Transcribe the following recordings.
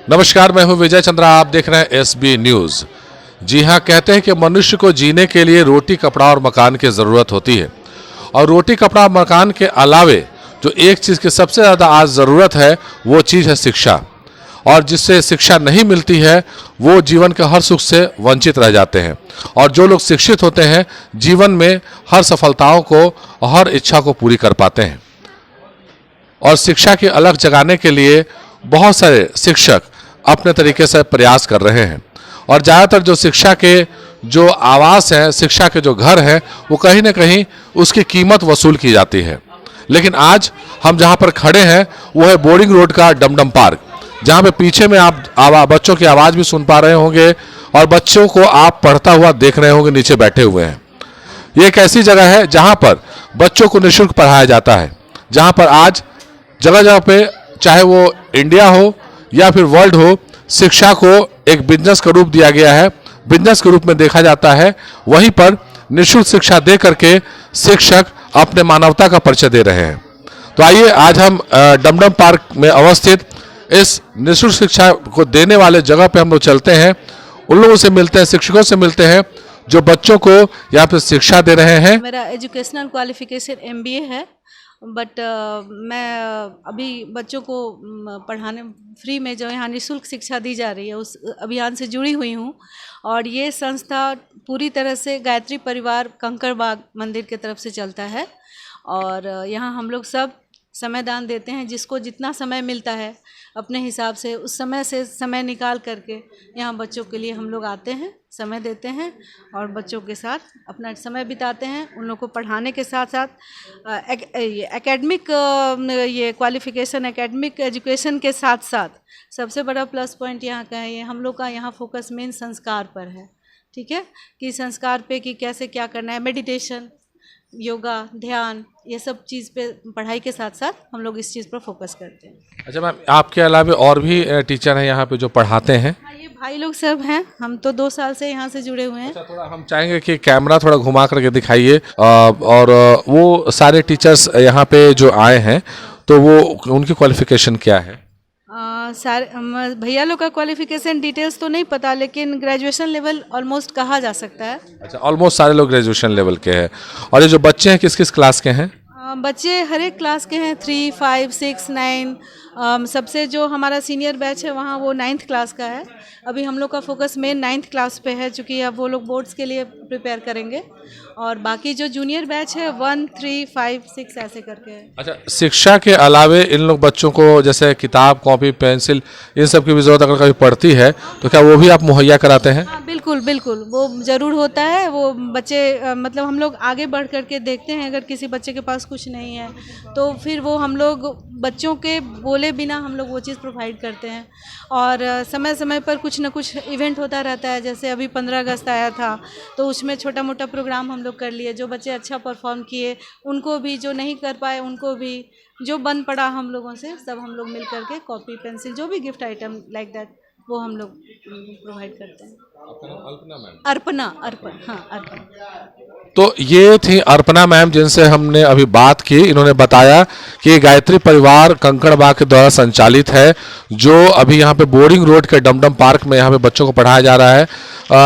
नमस्कार, मैं हूं विजय चंद्रा। आप देख रहे हैं एसबी न्यूज। जी हां, कहते हैं कि मनुष्य को जीने के लिए रोटी, कपड़ा और मकान की ज़रूरत होती है। और रोटी, कपड़ा, मकान के अलावे जो एक चीज़ की सबसे ज़्यादा आज ज़रूरत है वो चीज़ है शिक्षा। और जिससे शिक्षा नहीं मिलती है वो जीवन के हर सुख से वंचित रह जाते हैं। और जो लोग शिक्षित होते हैं जीवन में हर सफलताओं को, हर इच्छा को पूरी कर पाते हैं। और शिक्षा की अलख जगाने के लिए बहुत सारे शिक्षक अपने तरीके से प्रयास कर रहे हैं। और ज़्यादातर जो शिक्षा के जो आवास हैं, शिक्षा के जो घर हैं, वो कहीं ना कहीं उसकी कीमत वसूल की जाती है। लेकिन आज हम जहाँ पर खड़े हैं वो है बोर्डिंग रोड का डमडम पार्क, जहाँ पे पीछे में आप बच्चों की आवाज़ भी सुन पा रहे होंगे और बच्चों को आप पढ़ता हुआ देख रहे होंगे नीचे बैठे हुए हैं। ये एक ऐसी जगह है जहाँ पर बच्चों को निःशुल्क पढ़ाया जाता है, जहाँ पर आज जगह जगह पे, चाहे वो इंडिया हो या फिर वर्ल्ड हो, शिक्षा को एक बिजनेस का रूप दिया गया है, बिजनेस के रूप में देखा जाता है। वहीं पर निःशुल्क शिक्षा दे करके शिक्षक अपने मानवता का परिचय दे रहे हैं। तो आइए आज हम डमडम पार्क में अवस्थित इस निःशुल्क शिक्षा को देने वाले जगह पे हम लोग चलते हैं, उन लोगों से मिलते हैं, शिक्षकों से मिलते हैं जो बच्चों को यहाँ पे शिक्षा दे रहे हैं। मेरा एजुकेशनल क्वालिफिकेशन MBA है, बट मैं अभी बच्चों को पढ़ाने फ्री में जो यहाँ निःशुल्क शिक्षा दी जा रही है उस अभियान से जुड़ी हुई हूँ। और ये संस्था पूरी तरह से गायत्री परिवार कंकड़बाग मंदिर की तरफ से चलता है। और यहाँ हम लोग सब समय दान देते हैं, जिसको जितना समय मिलता है अपने हिसाब से उस समय से समय निकाल करके यहाँ बच्चों के लिए हम लोग आते हैं, समय देते हैं और बच्चों के साथ अपना समय बिताते हैं। उन लोग को पढ़ाने के साथ साथ एकेडमिक ये क्वालिफिकेशन, एकेडमिक एजुकेशन के साथ साथ सबसे बड़ा प्लस पॉइंट यहाँ का है, ये हम लोग का यहाँ फोकस मेन संस्कार पर है। ठीक है, कि संस्कार पे कि कैसे क्या करना है, मेडिटेशन, योगा, ध्यान, ये सब चीज़ पे पढ़ाई के साथ साथ हम लोग इस चीज़ पर फोकस करते हैं। अच्छा मैम, आपके अलावा और भी टीचर हैं यहाँ पे जो पढ़ाते हैं? हाँ, ये भाई लोग सब हैं, हम तो 2 साल से यहाँ से जुड़े हुए हैं। अच्छा, थोड़ा हम चाहेंगे कि कैमरा थोड़ा घुमा करके दिखाइए। और वो सारे टीचर्स यहाँ पे जो आए हैं तो वो उनकी क्वालिफिकेशन क्या है? सारे भैया लोग का क्वालिफिकेशन डिटेल्स तो नहीं पता, लेकिन ग्रेजुएशन लेवल ऑलमोस्ट कहा जा सकता है। अच्छा, ऑलमोस्ट सारे लोग ग्रेजुएशन लेवल के हैं। और ये जो बच्चे हैं किस किस क्लास के हैं? बच्चे हर एक क्लास के हैं, 3, 5, 6, 9। सबसे जो हमारा सीनियर बैच है वहाँ वो 9th क्लास का है। अभी हम लोग का फोकस मेन 9th क्लास पे है, चूँकि अब वो लोग बोर्ड्स के लिए प्रिपेयर करेंगे। और बाकी जो जूनियर बैच है 1, 3, 5, 6 ऐसे करके है। अच्छा, शिक्षा के अलावे इन लोग बच्चों को जैसे किताब, कॉपी, पेंसिल, इन सब की भी ज़रूरत अगर कभी पड़ती है तो क्या वो भी आप मुहैया कराते हैं? हाँ, बिल्कुल बिल्कुल, वो ज़रूर होता है। वो बच्चे मतलब हम लोग आगे बढ़ करके देखते हैं, अगर किसी बच्चे के पास कुछ नहीं है तो फिर वो हम लोग बच्चों के बोले बिना हम लोग वो चीज़ प्रोवाइड करते हैं। और समय समय पर कुछ ना कुछ इवेंट होता रहता है, जैसे अभी 15 अगस्त आया था तो उसमें छोटा मोटा प्रोग्राम हम लोग कर लिए। जो बच्चे अच्छा परफॉर्म किए उनको भी, जो नहीं कर पाए उनको भी, जो बन पड़ा हम लोगों से सब हम लोग मिल करके कॉपी, पेंसिल, जो भी गिफ्ट आइटम लाइक दैट वो हम लोग प्रोवाइड करते हैं। अर्पणा, हाँ अर्पणा। तो ये थी अर्पणा मैम जिनसे हमने अभी बात की। इन्होंने बताया कि गायत्री परिवार कंकड़बाग के द्वारा संचालित है, जो अभी यहाँ पे बोर्डिंग रोड के डमडम पार्क में यहाँ पे बच्चों को पढ़ाया जा रहा है।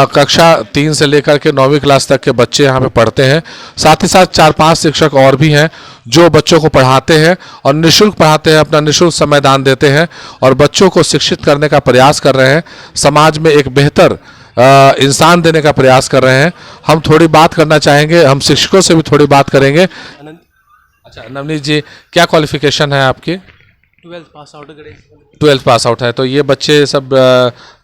कक्षा 3 से लेकर के 9वीं क्लास तक के बच्चे यहाँ पे पढ़ते हैं। साथ ही साथ 4-5 शिक्षक और भी हैं जो बच्चों को पढ़ाते हैं और निःशुल्क पढ़ाते हैं, अपना निःशुल्क समय दान देते हैं और बच्चों को शिक्षित करने का प्रयास कर रहे हैं, समाज में एक बेहतर इंसान देने का प्रयास कर रहे हैं। हम थोड़ी बात करना चाहेंगे, हम शिक्षकों से भी थोड़ी बात करेंगे। अच्छा नवनीत जी, क्या क्वालिफिकेशन है आपकी? 12th pass out. 12th pass out है। तो ये बच्चे सब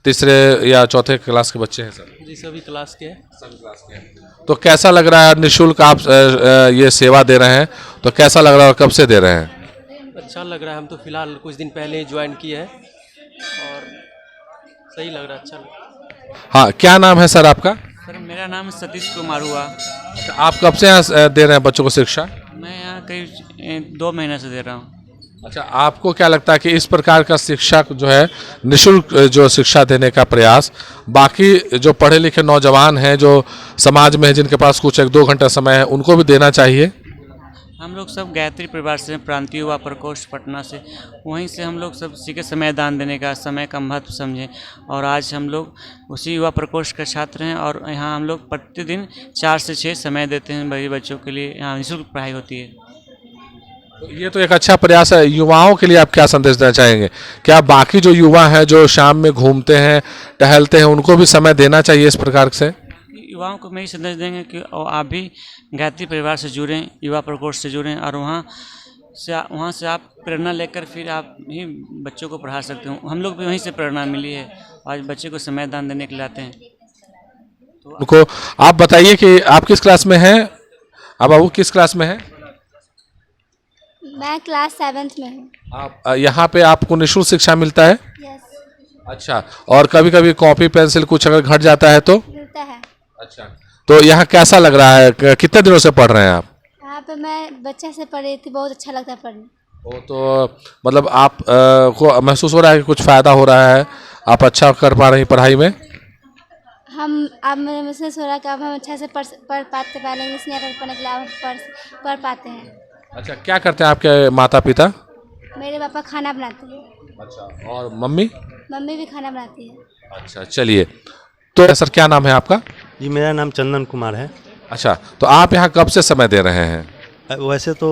तीसरे या चौथे क्लास के बच्चे हैं सर? जी, सभी क्लास के हैं। सभी क्लास के हैं। तो कैसा लग रहा है, निःशुल्क आप ये सेवा दे रहे हैं तो कैसा लग रहा है और कब से दे रहे हैं? अच्छा लग रहा है, हम तो फिलहाल कुछ दिन पहले ही ज्वाइन किए हैं और सही लग रहा है, अच्छा लग रहा है। हाँ, क्या नाम है सर आपका? सर मेरा नाम सतीश कुमार हुआ। आप कब से यहाँ दे रहे हैं बच्चों को शिक्षा? मैं यहाँ करीब 2 महीने से दे रहा हूँ। अच्छा, आपको क्या लगता है कि इस प्रकार का शिक्षा जो है, निःशुल्क जो शिक्षा देने का प्रयास बाकी जो पढ़े लिखे नौजवान हैं जो समाज में हैं, जिनके पास कुछ 1-2 घंटा समय है, उनको भी देना चाहिए? हम लोग सब गायत्री परिवार से, प्रांतीय युवा प्रकोष्ठ पटना से, वहीं से हम लोग सब सीखे समय दान देने का, समय का महत्व समझें। और आज हम लोग उसी युवा प्रकोष्ठ के छात्र हैं और यहाँ हम लोग प्रतिदिन 4 से 6 समय देते हैं बड़े बच्चों के लिए। यहाँ निःशुल्क पढ़ाई होती है। तो ये तो एक अच्छा प्रयास है। युवाओं के लिए आप क्या संदेश देना चाहेंगे? क्या बाकी जो युवा हैं जो शाम में घूमते हैं, टहलते हैं, उनको भी समय देना चाहिए इस प्रकार से? युवाओं को मैं ही संदेश देंगे कि आप भी गायत्री परिवार से जुड़ें, युवा प्रकोष्ठ से जुड़ें और वहाँ से आप प्रेरणा लेकर फिर आप ही बच्चों को पढ़ा सकते हो। हम लोग भी वहीं से प्रेरणा मिली है, आज बच्चे को समय दान देने के लिए आते हैं। उनको आप बताइए कि आप किस क्लास में हैं? आप बाबू किस क्लास में हैं? मैं क्लास 7th में हूँ। आप यहाँ पे आपको निःशुल्क शिक्षा मिलता है? यस, अच्छा, और कभी कभी कॉपी पेंसिल कुछ अगर घट जाता है तो? मिलता है। अच्छा, तो यहाँ कैसा लग रहा है? कितने दिनों से पढ़ रहे हैं आप? यहाँ पे मैं बच्चे से पढ़ी थी, बहुत अच्छा लगता है पढ़ने। वो तो मतलब आप को महसूस हो रहा है कि कुछ फ़ायदा हो रहा है, आप अच्छा कर पा रही पढ़ाई में? अब मुझे महसूस हो रहा है कि अब हम अच्छा से पढ़ पाते, पहले इंग्लिश नहीं पढ़ने के लिए अब हम पढ़ पाते हैं। अच्छा, क्या करते हैं आपके माता पिता? मेरे पापा खाना बनाते हैं। अच्छा, और मम्मी? मम्मी भी खाना बनाती है। अच्छा, चलिए। तो सर क्या नाम है आपका? जी, मेरा नाम चंदन कुमार है। अच्छा, तो आप यहाँ कब से समय दे रहे हैं? वैसे तो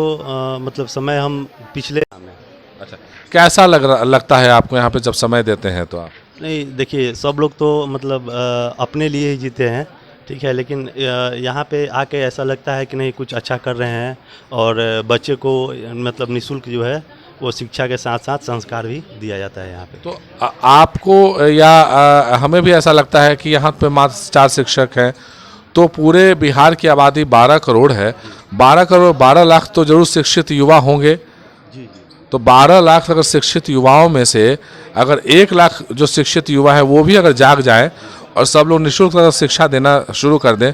मतलब समय हम पिछले अच्छा, कैसा लगता है आपको यहाँ पे जब समय देते हैं तो आप? नहीं, देखिए सब लोग तो मतलब अपने लिए ही जीते हैं, ठीक है, लेकिन यहाँ पे आके ऐसा लगता है कि नहीं कुछ अच्छा कर रहे हैं और बच्चे को मतलब निःशुल्क जो है वो शिक्षा के साथ साथ संस्कार भी दिया जाता है यहाँ पे। तो आपको या हमें भी ऐसा लगता है कि यहाँ पे मात्र 4 शिक्षक हैं, तो पूरे बिहार की आबादी 12 करोड़ है। 12 करोड़ 12 लाख तो जरूर शिक्षित युवा होंगे। जी। तो 12 लाख अगर शिक्षित युवाओं में से अगर 1 लाख जो शिक्षित युवा है वो भी अगर जाग जाए और सब लोग निःशुल्क शिक्षा देना शुरू कर दें,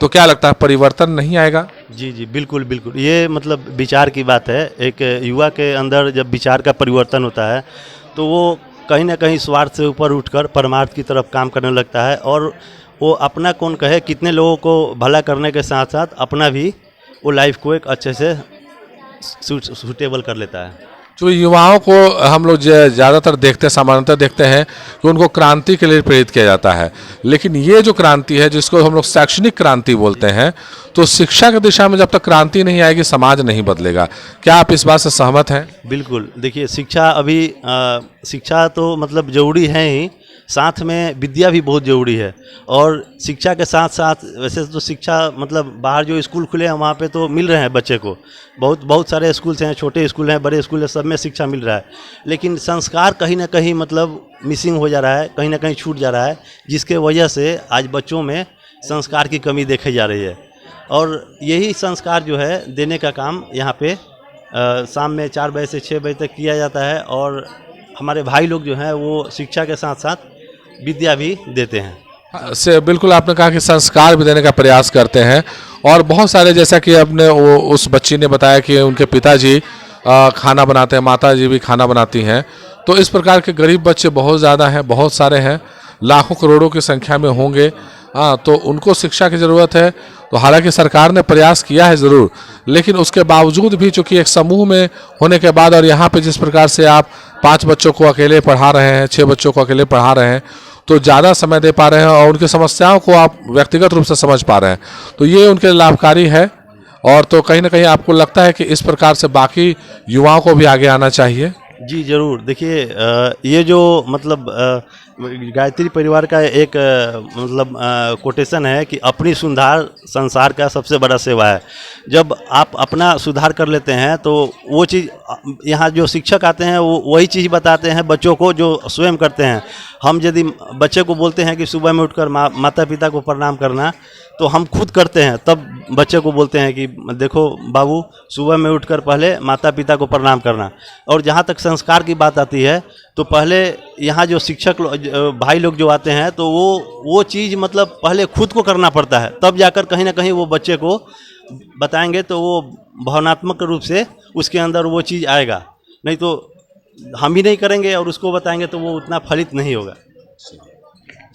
तो क्या लगता है परिवर्तन नहीं आएगा? जी जी, बिल्कुल बिल्कुल, ये मतलब विचार की बात है। एक युवा के अंदर जब विचार का परिवर्तन होता है तो वो कहीं ना कहीं स्वार्थ से ऊपर उठकर परमार्थ की तरफ काम करने लगता है और वो अपना कौन कहे कितने लोगों को भला करने के साथ साथ अपना भी वो लाइफ को एक अच्छे से सूटेबल कर लेता है। जो युवाओं को हम लोग ज़्यादातर देखते हैं, सामान्यतः देखते हैं कि उनको क्रांति के लिए प्रेरित किया जाता है, लेकिन ये जो क्रांति है जिसको हम लोग शैक्षणिक क्रांति बोलते हैं, तो शिक्षा की दिशा में जब तक क्रांति नहीं आएगी समाज नहीं बदलेगा। क्या आप इस बात से सहमत हैं? बिल्कुल, देखिए शिक्षा तो मतलब ज़रूरी है ही, साथ में विद्या भी बहुत ज़रूरी है। और शिक्षा के साथ साथ वैसे तो शिक्षा मतलब बाहर जो स्कूल खुले हैं वहाँ पे तो मिल रहे हैं बच्चे को, बहुत सारे स्कूल्स हैं, छोटे स्कूल हैं, बड़े स्कूल हैं, सब में शिक्षा मिल रहा है, लेकिन संस्कार कहीं ना कहीं मतलब मिसिंग हो जा रहा है, कहीं ना कहीं छूट जा रहा है, जिसके वजह से आज बच्चों में संस्कार की कमी देखी जा रही है। और यही संस्कार जो है देने का काम यहाँ पे शाम में 4 बजे से 6 बजे तक किया जाता है और हमारे भाई लोग जो हैं वो शिक्षा के साथ साथ विद्या भी देते हैं। से बिल्कुल आपने कहा कि संस्कार भी देने का प्रयास करते हैं और बहुत सारे, जैसा कि आपने उस बच्ची ने बताया कि उनके पिताजी खाना बनाते हैं, माताजी भी खाना बनाती हैं, तो इस प्रकार के गरीब बच्चे बहुत ज़्यादा हैं, बहुत सारे हैं, लाखों करोड़ों की संख्या में होंगे। तो उनको शिक्षा की ज़रूरत है। तो हालांकि सरकार ने प्रयास किया है ज़रूर, लेकिन उसके बावजूद भी चूंकि एक समूह में होने के बाद और यहाँ पे जिस प्रकार से आप 5 बच्चों को अकेले पढ़ा रहे हैं, 6 बच्चों को अकेले पढ़ा रहे हैं, तो ज़्यादा समय दे पा रहे हैं और उनकी समस्याओं को आप व्यक्तिगत रूप से समझ पा रहे हैं, तो ये उनके लिए लाभकारी है। और तो कहीं ना कहीं आपको लगता है कि इस प्रकार से बाकी युवाओं को भी आगे आना चाहिए? जी ज़रूर। देखिए ये जो मतलब गायत्री परिवार का एक मतलब कोटेशन है कि अपनी सुधार संसार का सबसे बड़ा सेवा है। जब आप अपना सुधार कर लेते हैं तो वो चीज़ यहाँ जो शिक्षक आते हैं वो वही चीज़ बताते हैं बच्चों को जो स्वयं करते हैं। हम यदि बच्चे को बोलते हैं कि सुबह में उठकर माता पिता को प्रणाम करना, तो हम खुद करते हैं, तब बच्चे को बोलते हैं कि देखो बाबू सुबह में उठकर पहले माता पिता को प्रणाम करना। और जहाँ तक संस्कार की बात आती है तो पहले यहाँ जो शिक्षक भाई लोग जो आते हैं तो वो चीज़ मतलब पहले खुद को करना पड़ता है, तब जाकर कहीं ना कहीं वो बच्चे को बताएंगे तो वो भावनात्मक रूप से उसके अंदर वो चीज़ आएगा। नहीं तो हम भी नहीं करेंगे और उसको बताएंगे तो वो उतना फलित नहीं होगा।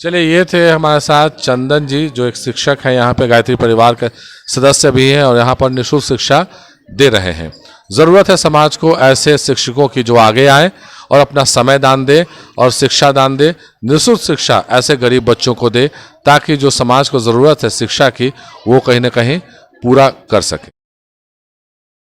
चलिए, ये थे हमारे साथ चंदन जी, जो एक शिक्षक हैं, यहाँ पे गायत्री परिवार के सदस्य भी हैं और यहाँ पर निःशुल्क शिक्षा दे रहे हैं। ज़रूरत है समाज को ऐसे शिक्षकों की जो आगे आए और अपना समय दान दे और शिक्षा दान दे, निःशुल्क शिक्षा ऐसे गरीब बच्चों को दे ताकि जो समाज को ज़रूरत है शिक्षा की वो कहीं ना कहीं पूरा कर सके।